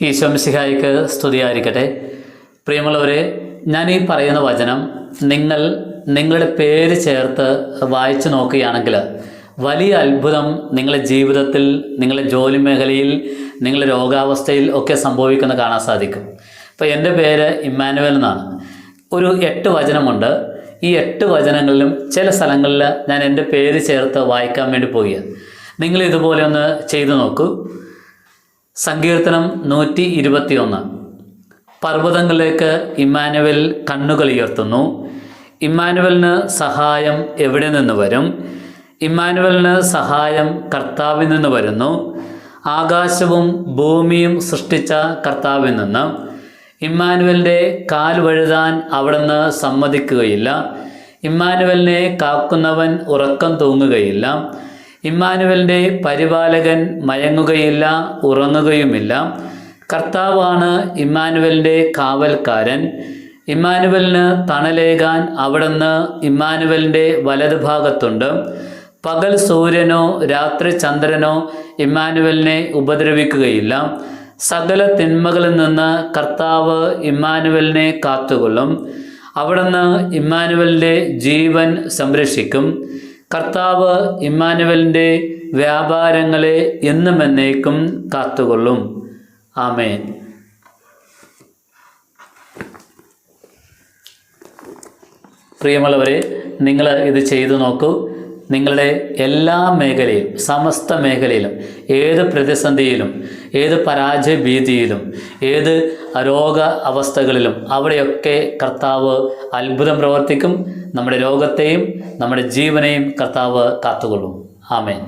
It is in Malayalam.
ഈശോ മിശിഹായ്ക്ക് സ്തുതിയായിരിക്കട്ടെ. പ്രിയമുള്ളവരെ, ഞാൻ ഈ പറയുന്ന വചനം നിങ്ങളുടെ പേര് ചേർത്ത് വായിച്ചു നോക്കുകയാണെങ്കിൽ വലിയ അത്ഭുതം നിങ്ങളുടെ ജീവിതത്തിൽ, നിങ്ങളുടെ ജോലി മേഖലയിൽ, നിങ്ങളുടെ രോഗാവസ്ഥയിൽ ഒക്കെ സംഭവിക്കുന്ന കാണാൻ സാധിക്കും. അപ്പോൾ എൻ്റെ പേര് ഇമ്മാനുവൽ എന്നാണ്. ഒരു 8 വചനമുണ്ട്. ഈ 8 വചനങ്ങളിലും ചില സ്ഥലങ്ങളിൽ ഞാൻ എൻ്റെ പേര് ചേർത്ത് വായിക്കാൻ വേണ്ടി പോവുകയാണ്. നിങ്ങൾ ഇതുപോലെ ഒന്ന് ചെയ്തു നോക്കൂ. സങ്കീർത്തനം 121. പർവ്വതങ്ങളിലേക്ക് ഇമ്മാനുവൽ കണ്ണുകൾ ഉയർത്തുന്നു. ഇമ്മാനുവലിന് സഹായം എവിടെ നിന്ന് വരും? ഇമ്മാനുവലിന് സഹായം കർത്താവിൽ നിന്ന് വരുന്നു. ആകാശവും ഭൂമിയും സൃഷ്ടിച്ച കർത്താവിൽ നിന്ന്. ഇമ്മാനുവലിൻ്റെ കാൽ വഴുതാൻ അവിടുന്ന് സമ്മതിക്കുകയില്ല. ഇമ്മാനുവലിനെ കാക്കുന്നവൻ ഉറക്കം തൂങ്ങുകയില്ല. ഇമ്മാനുവലിൻ്റെ പരിപാലകൻ മയങ്ങുകയില്ല, ഉറങ്ങുകയുമില്ല. കർത്താവാണ് ഇമ്മാനുവലിൻ്റെ കാവൽക്കാരൻ. ഇമ്മാനുവലിന് തണലേകാൻ അവിടുന്ന് ഇമ്മാനുവലിൻ്റെ വലതുഭാഗത്തുണ്ട്. പകൽ സൂര്യനോ രാത്രി ചന്ദ്രനോ ഇമ്മാനുവലിനെ ഉപദ്രവിക്കുകയില്ല. സകല തിന്മകളിൽ നിന്ന് കർത്താവ് ഇമ്മാനുവലിനെ കാത്തുകൊള്ളും. അവിടുന്ന് ഇമ്മാനുവലിൻ്റെ ജീവൻ സംരക്ഷിക്കും. കർത്താവ് ഇമ്മാനുവലിൻ്റെ വ്യാപാരങ്ങളെ എന്നും എന്നേക്കും കാത്തുകൊള്ളും. ആമേൻ. പ്രിയമുള്ളവരെ, നിങ്ങൾ ഇത് ചെയ്തു നോക്കൂ. നിങ്ങളുടെ എല്ലാ മേഖലയിലും, സമസ്ത മേഖലയിലും, ഏത് പ്രതിസന്ധിയിലും, ഏത് പരാജയ ഭീതിയിലും, ഏത് രോഗ അവസ്ഥകളിലും അവിടെയൊക്കെ കർത്താവ് അത്ഭുതം പ്രവർത്തിക്കും. നമ്മുടെ രോഗത്തെയും നമ്മുടെ ജീവനെയും കർത്താവ് കാത്തുകൊള്ളും. ആമേൻ.